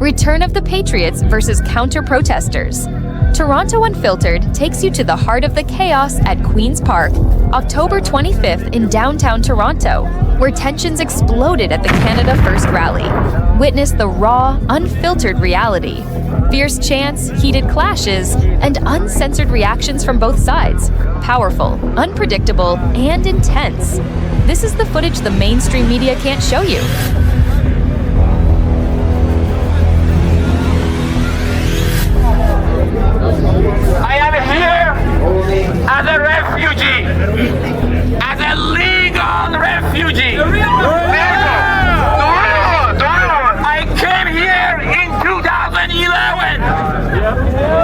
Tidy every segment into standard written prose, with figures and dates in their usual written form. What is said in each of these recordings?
Return of the Patriots versus counterprotesters. Toronto Unfiltered takes you to the heart of the chaos at Queen's Park, October 25th in downtown Toronto, where tensions exploded at the Canada First rally. Witness the raw, unfiltered reality. Fierce chants, heated clashes, and uncensored reactions from both sides. Powerful, unpredictable, and intense. This is the footage the mainstream media can't show you. I am here as a refugee, as a legal refugee. I came here in 2011.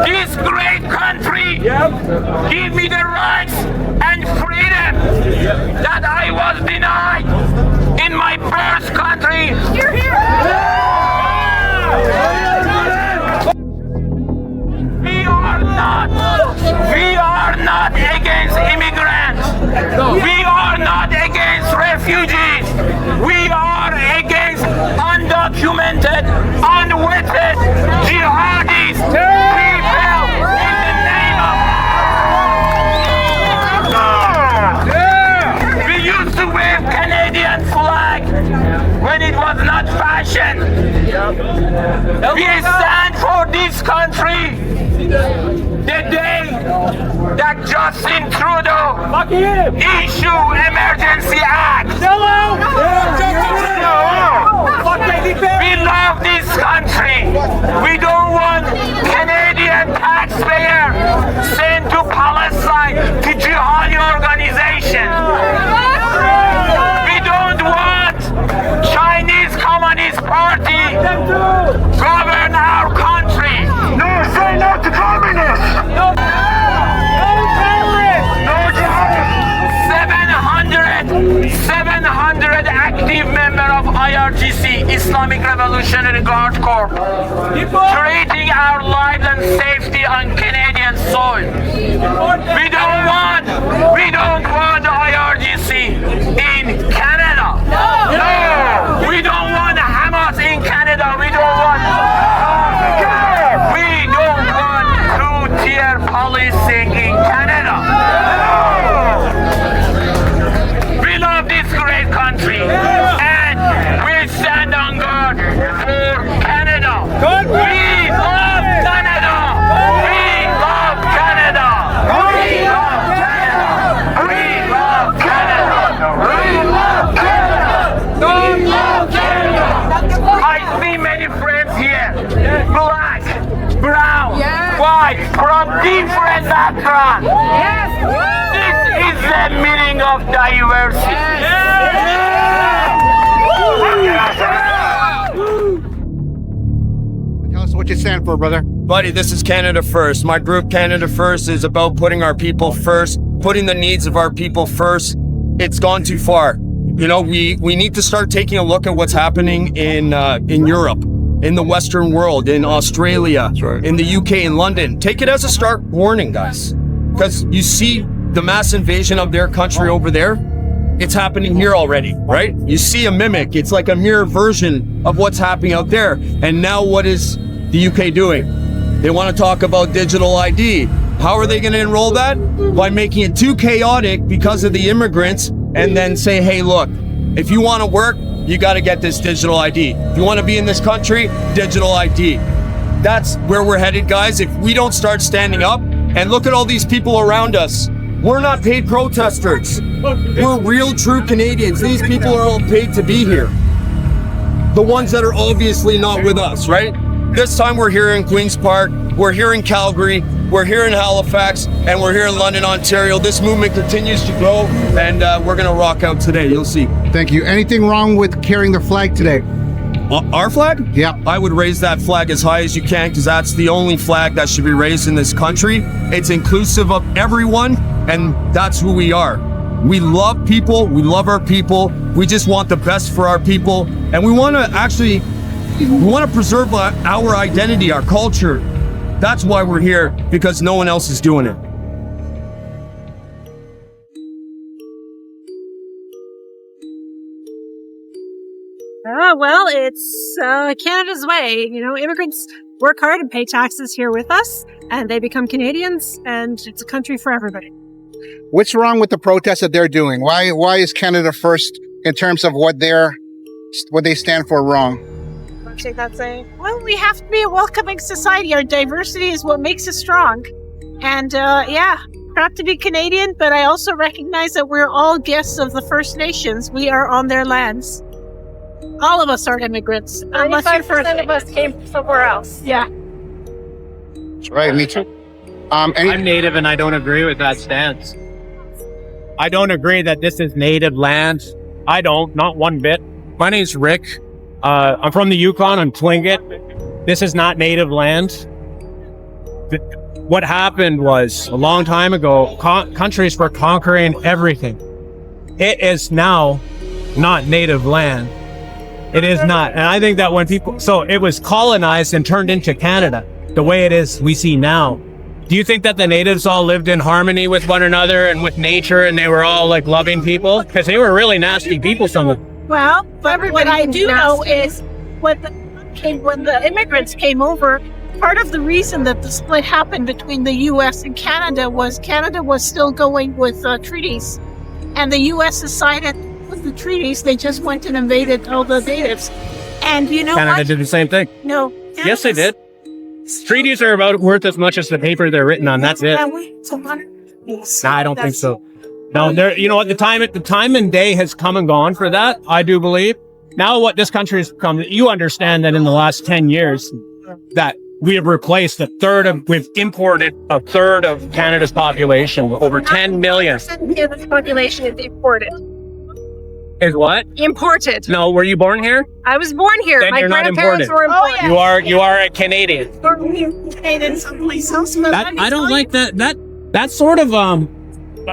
This great country gave me the rights and freedom that I was denied in my birth country. You're here. We are not against immigrants. We are not against refugees. We are against undocumented, unvetted jihadis. People in the name of... We used to wear Canadian flag when it was not fashion. We stand for this country. The day that Justin Trudeau issue Emergency Act. We love this country. We don't want Canadian taxpayer sent to Palestine to jihadi organization. We don't want Chinese Communist Party govern our country. No, say no to communists. No. 700 active members of IRGC, Islamic Revolutionary Guard Corps, creating our lives and safety on Canadian soil. We don't want IRGC in Canada. No. We don't want Hamas in Canada. We don't want two-tier policing in Canada. We love this great country, and we stand on guard for Canada. We love Canada. We love Canada. We love Canada. We love Canada. We love Canada. We love Canada. I see many friends here, black, brown, white, from different backgrounds. This is the meaning of diversity. Tell us what you stand for, brother. Buddy, this is Canada First. My group, Canada First, is about putting our people first, putting the needs of our people first. It's gone too far. You know, we need to start taking a look at what's happening in Europe, in the Western world, in Australia, in the UK, in London. Take it as a stark warning, guys. Because you see the mass invasion of their country over there, it's happening here already, right? You see a mimic. It's like a mirror version of what's happening out there. And now what is the UK doing? They want to talk about digital ID. How are they going to enroll that? By making it too chaotic because of the immigrants, and then say, hey, look, if you want to work, you got to get this digital ID. If you want to be in this country, digital ID. That's where we're headed, guys. If we don't start standing up, and look at all these people around us. We're not paid protesters. We're real, true Canadians. These people are all paid to be here. The ones that are obviously not with us, right? This time we're here in Queen's Park, we're here in Calgary, we're here in Halifax, and we're here in London, Ontario. This movement continues to grow, and we're gonna rock out today, you'll see. Thank you. Anything wrong with carrying the flag today? Our flag? Yeah. I would raise that flag as high as you can, because that's the only flag that should be raised in this country. It's inclusive of everyone, and that's who we are. We love people, we love our people, we just want the best for our people, and we want to preserve our identity, our culture. That's why we're here, because no one else is doing it. Well, it's Canada's way. You know, immigrants work hard and pay taxes here with us, and they become Canadians, and it's a country for everybody. What's wrong with the protests that they're doing? Why is Canada first in terms of what they stand for wrong? Take that saying. Well, we have to be a welcoming society. Our diversity is what makes us strong. And proud to be Canadian, but I also recognize that we're all guests of the First Nations. We are on their lands. All of us are immigrants. 95% of us came somewhere else. Yeah. That's right, me too. I'm Native and I don't agree with that stance. I don't agree that this is Native land. I don't, not one bit. My name's Rick. I'm from the Yukon. I'm Tlingit. This is not Native land. What happened was a long time ago, countries were conquering everything. It is now not Native land. It is not. And I think that so it was colonized and turned into Canada the way it is we see now. Do you think that the natives all lived in harmony with one another and with nature and they were all like loving people? Because they were really nasty people, some of them. Well, but what I do know is when the immigrants came over, part of the reason that the split happened between the U.S. and Canada was still going with treaties. And the U.S. decided with the treaties, they just went and invaded all the natives. And you know Canada did the same thing. No. Yes, they did. Treaties are about worth as much as the paper they're written on. That's it. Nah, I don't think so. No, you know what? The time and day has come and gone for that. I do believe. Now, what this country has become, you understand that in the last 10 years, that we have replaced we've imported a third of Canada's population, over 10 million. Canada's population is imported. Is what? Imported. No, were you born here? I was born here. Then My you're not grandparents imported. were imported. You are a Canadian. Canadian someplace else. I don't like that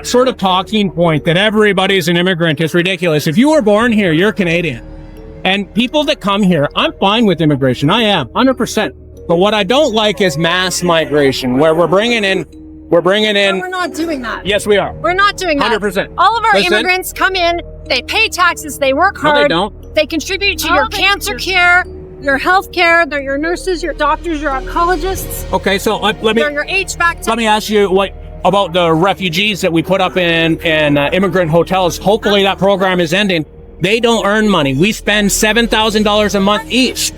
sort of talking point that everybody's an immigrant is ridiculous. If you were born here, you're Canadian. And people that come here, I'm fine with immigration. I am 100%. But what I don't like is mass migration, where we're bringing in. We're not doing that. Yes, we are. We're not doing that. 100%. All of our immigrants come in, they pay taxes, they work hard. No, they don't. They contribute to your cancer care, your health care. They're your nurses, your doctors, your oncologists. Okay, so They're your HVAC. let me ask you about the refugees that we put up in immigrant hotels. Hopefully that program is ending. They don't earn money. We spend $7,000 a month each.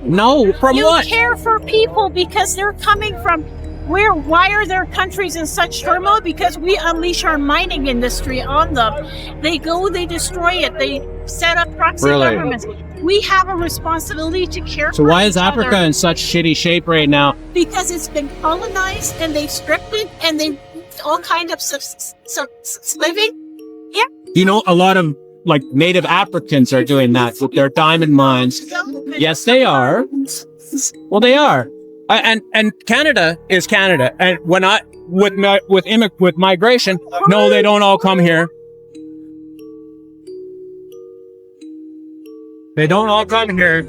No, from what? You care for people because they're coming from why are their countries in such turmoil? Because we unleash our mining industry on them. They go, they destroy it. They set up proxy governments. We have a responsibility to care for So why is each Africa other. in such shitty shape right now? Because it's been colonized and they've stripped it and they all kind of living. Yeah. You know, a lot of native Africans are doing that with their diamond mines. Yes, they are. Well, they are. And Canada is Canada. And with migration, no, they don't all come here. They don't all come here.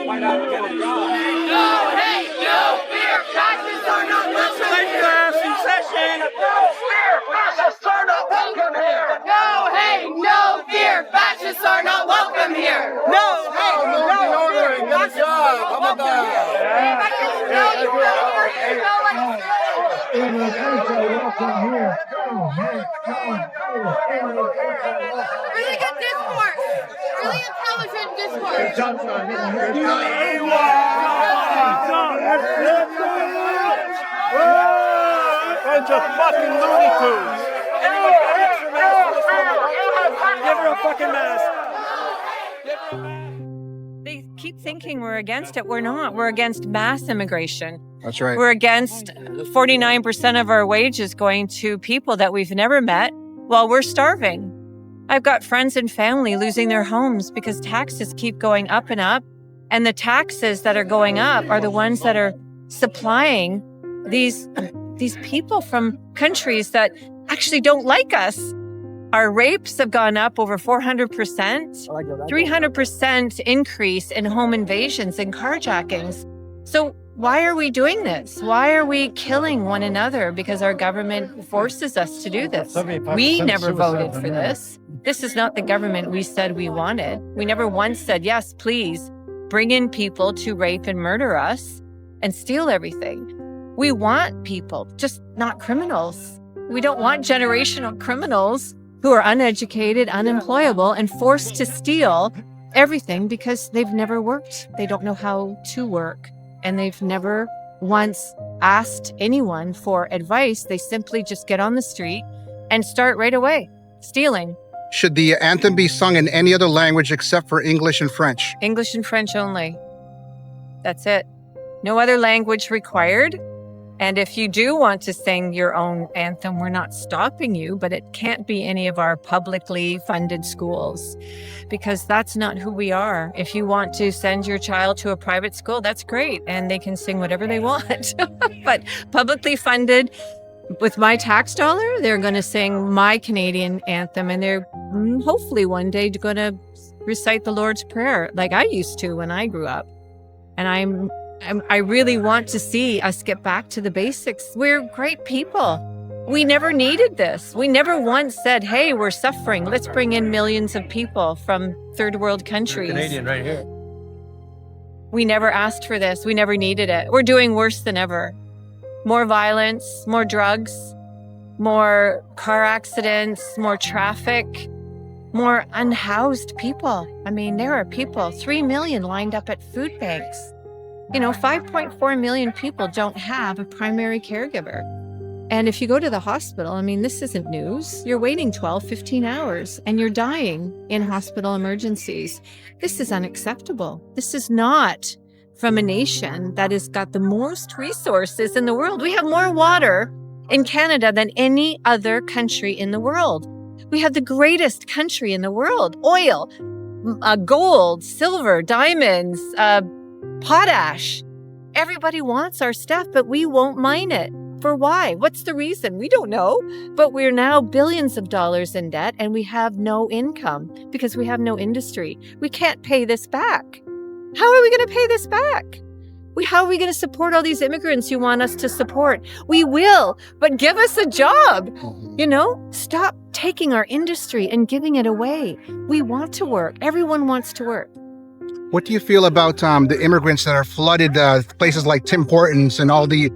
No hate, no fear, fascists are not welcome here. Secession, no fear, fascists are not welcome here. No hate, no fear, fascists are not welcome here. No hate, no fear, fascists are not welcome here. Really good discourse. Really intelligent discourse. Bunch of fucking Looney Tunes. Give her a fucking mask. They keep thinking we're against it. We're not. We're against mass immigration. That's right. We're against 49% of our wages going to people that we've never met while we're starving. I've got friends and family losing their homes because taxes keep going up and up. And the taxes that are going up are the ones that are supplying these people from countries that actually don't like us. Our rapes have gone up over 400%, 300% increase in home invasions and carjackings. So why are we doing this? Why are we killing one another? Because our government forces us to do this. We never voted for this. This is not the government we said we wanted. We never once said, yes, please bring in people to rape and murder us and steal everything. We want people, just not criminals. We don't want generational criminals who are uneducated, unemployable, and forced to steal everything because they've never worked. They don't know how to work, and they've never once asked anyone for advice. They simply just get on the street and start right away stealing. Should the anthem be sung in any other language except for English and French? English and French only. That's it. No other language required. And if you do want to sing your own anthem, we're not stopping you, but it can't be any of our publicly funded schools because that's not who we are. If you want to send your child to a private school, that's great. And they can sing whatever they want. But publicly funded, with my tax dollar, they're going to sing my Canadian anthem. And they're hopefully one day going to recite the Lord's Prayer like I used to when I grew up. And I really want to see us get back to the basics. We're great people. We never needed this. We never once said, hey, we're suffering. Let's bring in millions of people from third world countries. Canadian right here. We never asked for this. We never needed it. We're doing worse than ever. More violence, more drugs, more car accidents, more traffic, more unhoused people. I mean, there are people, 3 million lined up at food banks. 5.4 million people don't have a primary caregiver. And if you go to the hospital, I mean, this isn't news. You're waiting 12, 15 hours and you're dying in hospital emergencies. This is unacceptable. This is not from a nation that has got the most resources in the world. We have more water in Canada than any other country in the world. We have the greatest country in the world. Oil, gold, silver, diamonds, potash. Everybody wants our stuff, but we won't mine it. For why? What's the reason? We don't know. But we're now billions of dollars in debt and we have no income because we have no industry. We can't pay this back. How are we going to pay this back? How are we going to support all these immigrants you want us to support? We will, but give us a job. Stop taking our industry and giving it away. We want to work. Everyone wants to work. What do you feel about the immigrants that are flooded places like Tim Hortons and all the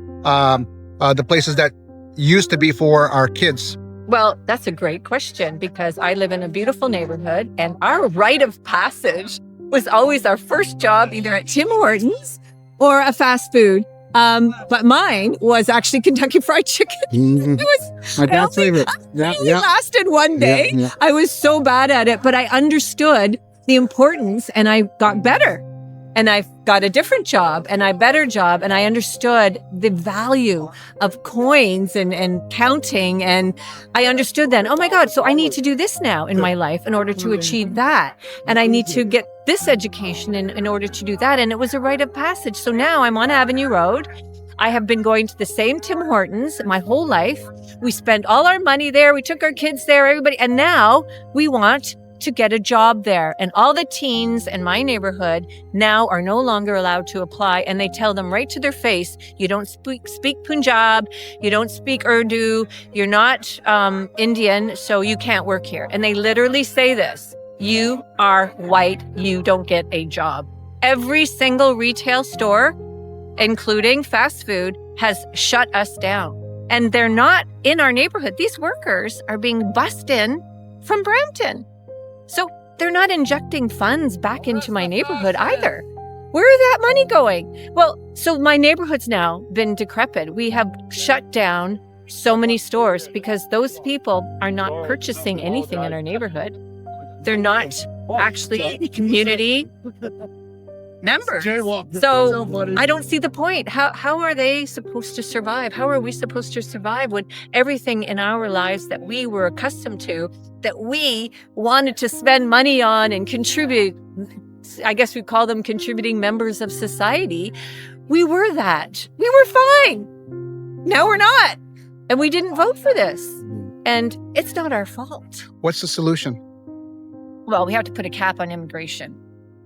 places that used to be for our kids? Well, that's a great question because I live in a beautiful neighborhood and our rite of passage was always our first job, either at Tim Hortons or a fast food. But mine was actually Kentucky Fried Chicken. Mm-hmm. It was my dad's favorite. It lasted one day. Yeah. I was so bad at it, but I understood the importance and I got better. And I got a different job and a better job. And I understood the value of coins and counting. And I understood then, oh my God, so I need to do this now in my life in order to achieve that. And I need to get this education in order to do that. And it was a rite of passage. So now I'm on Avenue Road. I have been going to the same Tim Hortons my whole life. We spent all our money there. We took our kids there, everybody. And now we want to get a job there. And all the teens in my neighborhood now are no longer allowed to apply. And they tell them right to their face, you don't speak Punjab, you don't speak Urdu, you're not Indian, so you can't work here. And they literally say this, you are white, you don't get a job. Every single retail store, including fast food, has shut us down. And they're not in our neighborhood. These workers are being bussed in from Brampton. So they're not injecting funds back into my neighborhood either. Where is that money going? Well, so my neighborhood's now been decrepit. We have shut down so many stores because those people are not purchasing anything in our neighborhood. They're not actually community members. So I don't see the point. How are they supposed to survive? How are we supposed to survive when everything in our lives that we were accustomed to, that we wanted to spend money on and contribute, I guess we call them contributing members of society, we were that. We were fine. Now we're not. And we didn't vote for this. And it's not our fault. What's the solution? Well, we have to put a cap on immigration.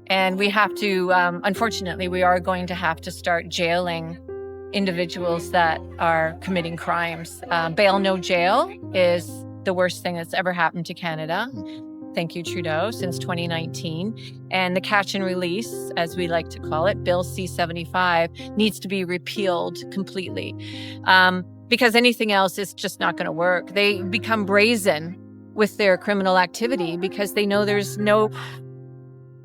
And we have to, unfortunately, we are going to have to start jailing individuals that are committing crimes. Bail, no jail is the worst thing that's ever happened to Canada. Thank you, Trudeau, since 2019. And the catch and release, as we like to call it, Bill C-75, needs to be repealed completely. Because anything else is just not going to work. They become brazen with their criminal activity because they know there's no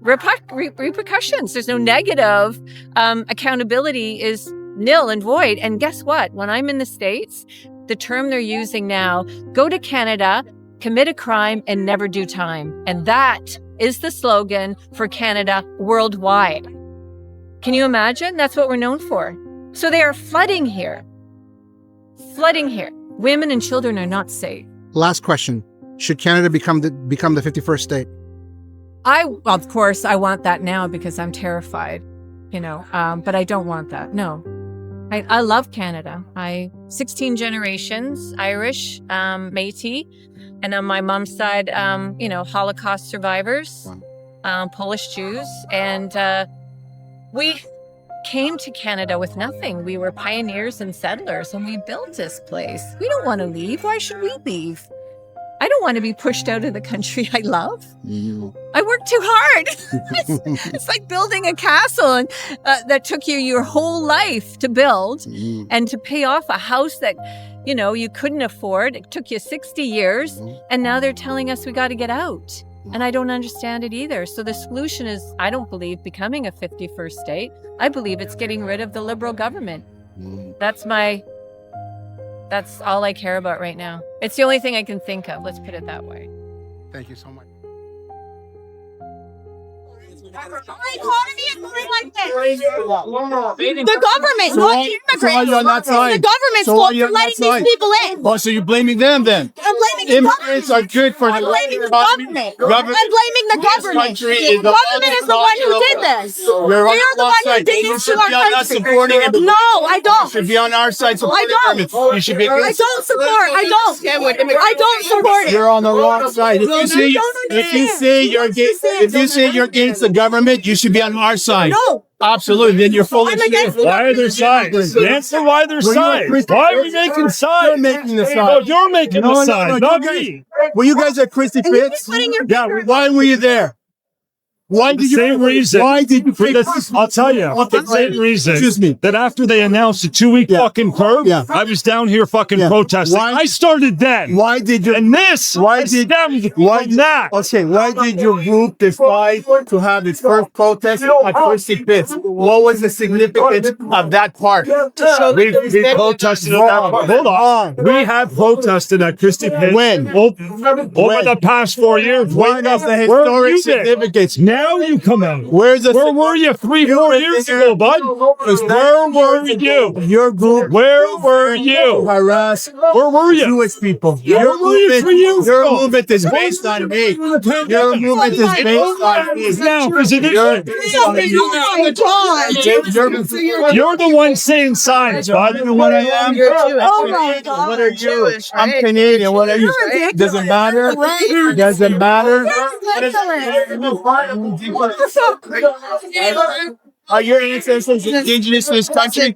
repercussions. There's no negative. Accountability is nil and void. And guess what? When I'm in the States, the term they're using now, go to Canada, commit a crime, and never do time. And that is the slogan for Canada worldwide. Can you imagine? That's what we're known for. So they are flooding here. Flooding here. Women and children are not safe. Last question. Should Canada become the 51st state? Of course, I want that now because I'm terrified, but I don't want that. No. I love Canada. 16 generations, Irish, Métis, and on my mom's side, Holocaust survivors, Polish Jews. And we came to Canada with nothing. We were pioneers and settlers, and we built this place. We don't want to leave. Why should we leave? I don't want to be pushed out of the country I love. I work too hard. It's like building a castle and that took you your whole life to build and to pay off a house that, you couldn't afford. It took you 60 years. And now they're telling us we got to get out. And I don't understand it either. So the solution is, I don't believe becoming a 51st state. I believe it's getting rid of the Liberal government. That's all I care about right now. It's the only thing I can think of. Let's put it that way. Thank you so much. The government, not the immigrants. So why are you on that side? The government's fault for letting these people in. Oh, so you're blaming them then? I'm blaming the Immigrants government. are good for I'm the blaming the government. I'm blaming the government. country The is the government is the one who did this. You're on They're the one who side. did You this should to be our on us country. supporting it. No, I You don't. should be on our side supporting I don't. government. You should be I don't support. I don't support it. You're on the wrong side. If you say you're against the government, you should be on our side. No. Absolutely. Then you're full of I'm against shit. the Why are there sides? Answer why there's sides. Why are we making sides? You're making the No, side. you're making the side, not me. Were you guys at Christy And you keep Pitts? putting your Yeah. finger Why were you there? Why did you? Same reason. Why did you? I'll tell you. The same reason. Excuse me. That after they announced a 2-week fucking curve, I was down here fucking protesting. Why- I started then. Why did you? And this, Why I did- stemmed why from that. Okay, why did your group decide to have its first protest at Christy Pitts? What was the significance of that part? We protested at that part. Hold on. We have protested at Christy Pitts. When? Over the past 4 years. Why does the Where historic you been? significance? Now you come out. Where were you 3-4 years ago, bud? Where were you? Your group. Where were you? Harass. Where were you? Jewish people. Where were you 3 years Your ago? movement is based on hate. Your movement is based on hate. Now, because it You're the one saying signs, bud. You know what I am? Oh my God. What are you? I'm Canadian. What are you? Doesn't matter. Doesn't matter. Are your ancestors indigenous to this country?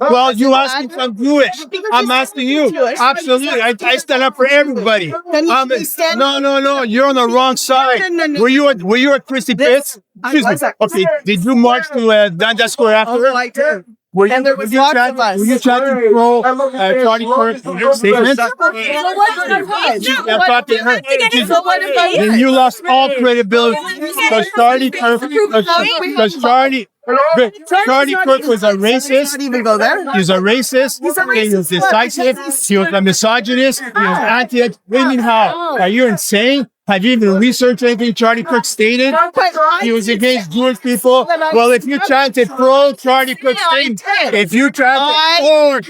Well, you asked me if I'm Jewish. I'm asking you. Absolutely. I stand up for everybody. No. You're on the wrong side. No. Were you at Christy Pitts? Excuse me. Okay. Did you march to Dundas Square after? I did. Were you trying to throw Charlie Kirk's statements? Then you lost all credibility because Charlie Kirk was a racist. He was a racist. He was decisive. He was a misogynist. He was anti-how? Are you insane? Have you even researched anything Charlie Kirk stated? He was against Jewish people. Well, if you chanted pro Charlie Kirk statement, if you chanted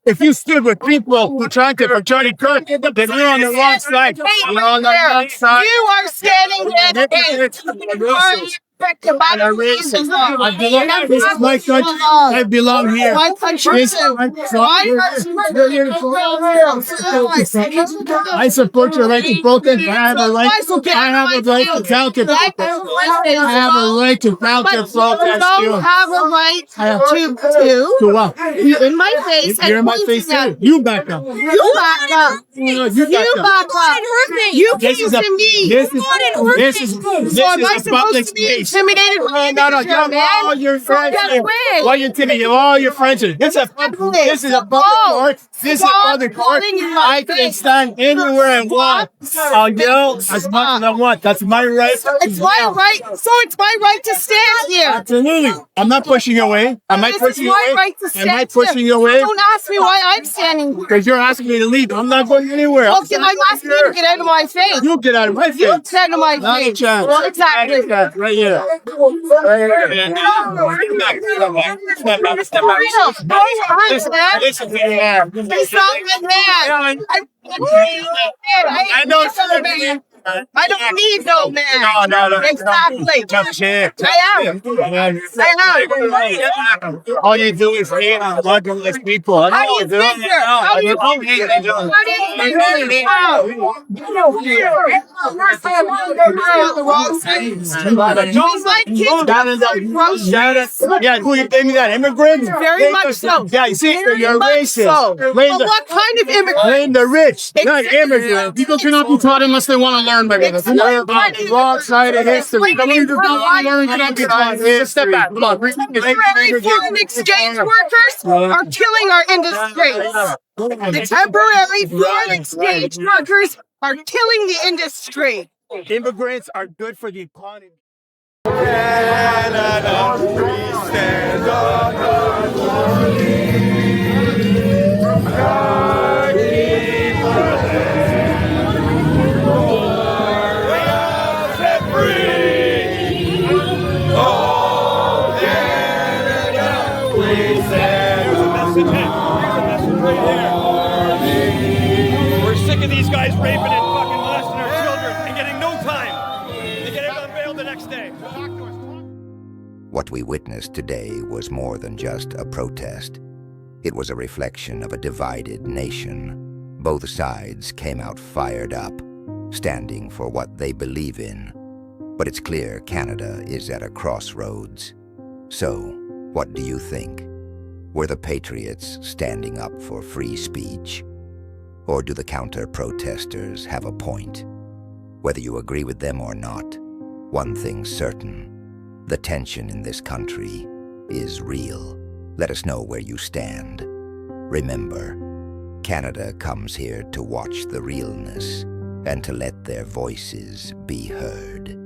if you stood with people who chanted for Charlie Kirk, then you're on the wrong side. You're on the wrong side. You are standing with And a racist. I belong. This is my country. I belong here. My country This- too. I support your right to protest. I have a right. I have a right to counter protest. I have a right to counter But you protest. don't have a right To what? in my face. You're in my face too. You back up. You back up. You You back up. You This is a. came to me. This is So am I a public supposed to be space. intimidated? No, because you're a man? all your friends. Get away. Why you intimidating all your friends? This is a public court. This is a public court. I can stand anywhere I want. I'll yell as much as I want. That's my right. It's my right. So it's my right to stand here. Absolutely. I'm not pushing you away. Am I This pushing is you my away? right to stand Am I pushing here. you away? Don't ask me why I'm standing here. Because you're asking me to leave. I'm not going anywhere. Okay, I'm asking you to get out of my face. You get out of my You face. get out of my Not a face. chance. Well, exactly. Right here. Listen to me. He's not a man. I know something. I don't need no man. No. Exactly. Tough shit. I am. All you do is hate on motherless people. I know How do you you do. think here? How do you don't hate them. How do you think here? How? These like kids. Yeah, who you think that? Immigrants? Very much so. Yeah, you see, Very you're much racist. so. Blame But what kind of immigrant? blame the rich, not immigrants. People cannot be taught unless they want to learn, my brother. We're on the wrong side of history. Someone who does not want to learn cannot be taught. Just step back. Come on. Temporary foreign exchange workers are killing our industry. The temporary foreign exchange workers are killing the industry. Immigrants are good for the economy. We're sick of these guys raping and fucking molesting our children and getting no time. They get out on bail the next day. What we witnessed today was more than just a protest. It was a reflection of a divided nation. Both sides came out fired up, standing for what they believe in. But it's clear Canada is at a crossroads. So, what do you think? Were the Patriots standing up for free speech? Or do the counter-protesters have a point? Whether you agree with them or not, one thing's certain. The tension in this country is real. Let us know where you stand. Remember, Canada comes here to watch the realness and to let their voices be heard.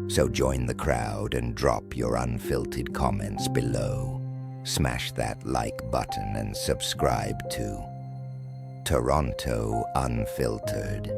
So join the crowd and drop your unfiltered comments below. Smash that like button and subscribe to Toronto Unfiltered.